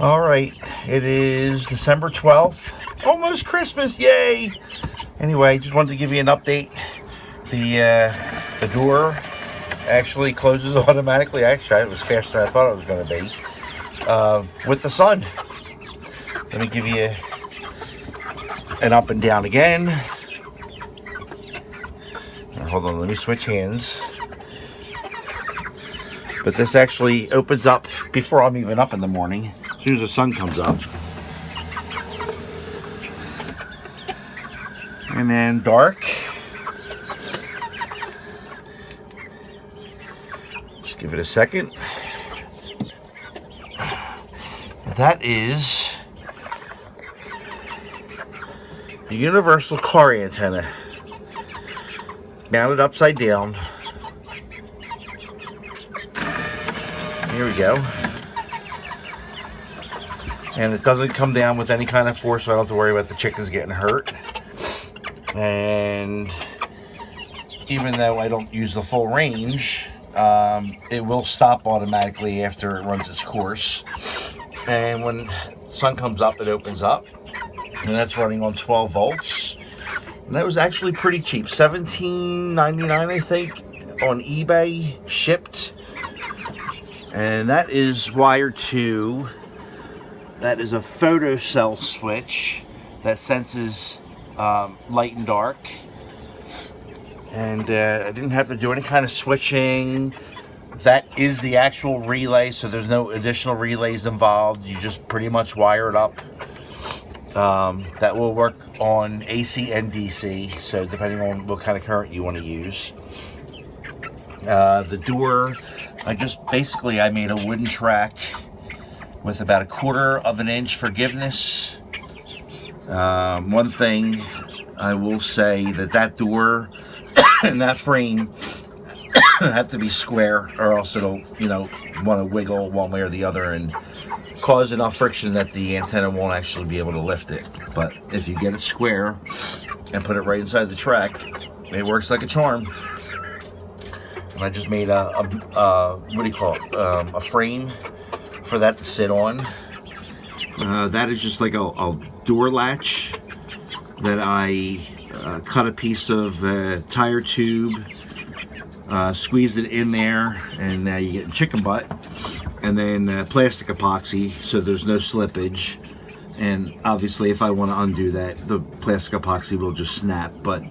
All right, it is December 12th, almost Christmas, yay! Anyway, just wanted to give you an update. The door actually closes automatically. Actually, it was faster than I thought it was going to be with the sun. Let me give you an up and down again. Hold on, let me switch hands. But this actually opens up before I'm even up in the morning. As soon as the sun comes up. And then dark. Just give it a second. That is a universal car antenna. Mounted upside down. Here we go. And it doesn't come down with any kind of force, so I don't have to worry about the chickens getting hurt. And even though I don't use the full range, it will stop automatically after it runs its course. And when the sun comes up, it opens up. And that's running on 12 volts. And that was actually pretty cheap. $17.99, I think, on eBay, shipped. And that is wired to, that is a photocell switch that senses light and dark. And I didn't have to do any kind of switching. That is the actual relay, so there's no additional relays involved. You just pretty much wire it up. That will work on AC and DC, so depending on what kind of current you want to use. The door, I made a wooden track with about 1/4 of an inch forgiveness. One thing I will say that door and that frame have to be square, or else it'll, want to wiggle one way or the other and cause enough friction that the antenna won't actually be able to lift it. But if you get it square and put it right inside the track, it works like a charm. And I just made a frame for that to sit on. That is just like a door latch that I cut a piece of tire tube, squeezed it in there, and now you get chicken butt, and then plastic epoxy so there's no slippage. And obviously if I want to undo that, the plastic epoxy will just snap, but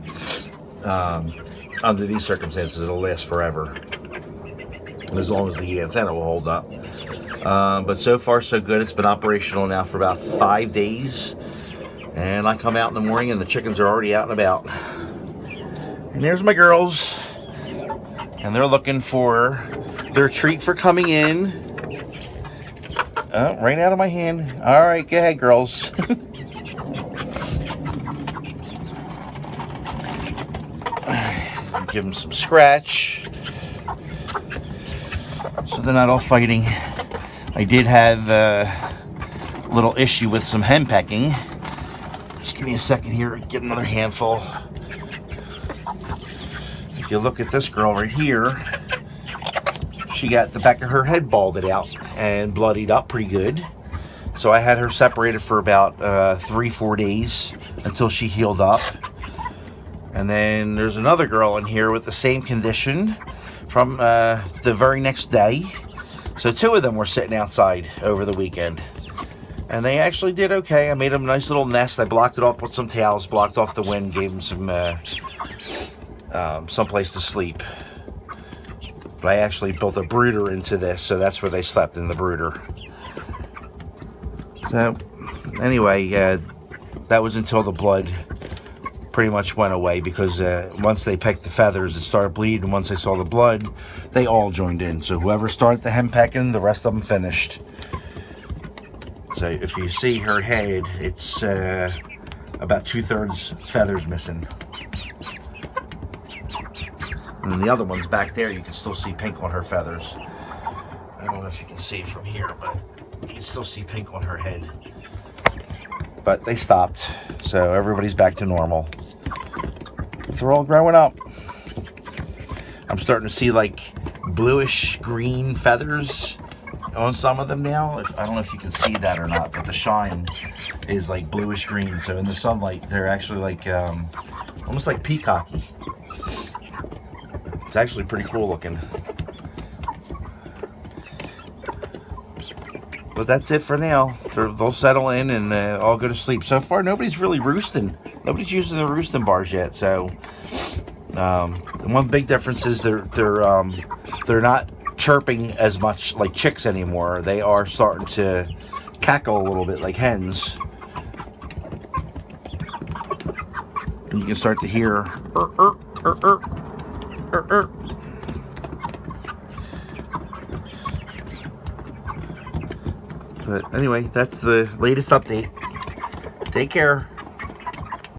under these circumstances it'll last forever, as long as the antenna will hold up. But so far so good. It's been operational now for about 5 days, and I come out in the morning and the chickens are already out and about. And there's my girls, and they're looking for their treat for coming in. Oh, right out of my hand. All right, go ahead, girls. Give them some scratch so they're not all fighting. I did have a little issue with some henpecking. Just give me a second here, get another handful. If you look at this girl right here, she got the back of her head balded out and bloodied up pretty good. So I had her separated for about 3-4 days until she healed up. And then there's another girl in here with the same condition from the very next day. So 2 of them were sitting outside over the weekend. And they actually did okay. I made them a nice little nest. I blocked it off with some towels, blocked off the wind, gave them some place to sleep. But I actually built a brooder into this, so that's where they slept, in the brooder. So anyway, that was until the blood pretty much went away, because once they pecked the feathers, it started bleeding. And once they saw the blood, they all joined in. So whoever started the henpecking, the rest of them finished. So if you see her head, it's about 2/3 feathers missing. And then the other one's back there. You can still see pink on her feathers. I don't know if you can see it from here, but you can still see pink on her head. But they stopped, so everybody's back to normal. They're all growing up. I'm starting to see like bluish green feathers on some of them now. I don't know if you can see that or not, but the shine is like bluish green. So in the sunlight, they're actually like almost like peacocky. It's actually pretty cool looking. But that's it for now. So they'll settle in and all go to sleep. So far, nobody's really roosting. Nobody's using the roosting bars yet. So one big difference is they're not chirping as much like chicks anymore. They are starting to cackle a little bit like hens. And you can start to hear But anyway, that's the latest update. Take care.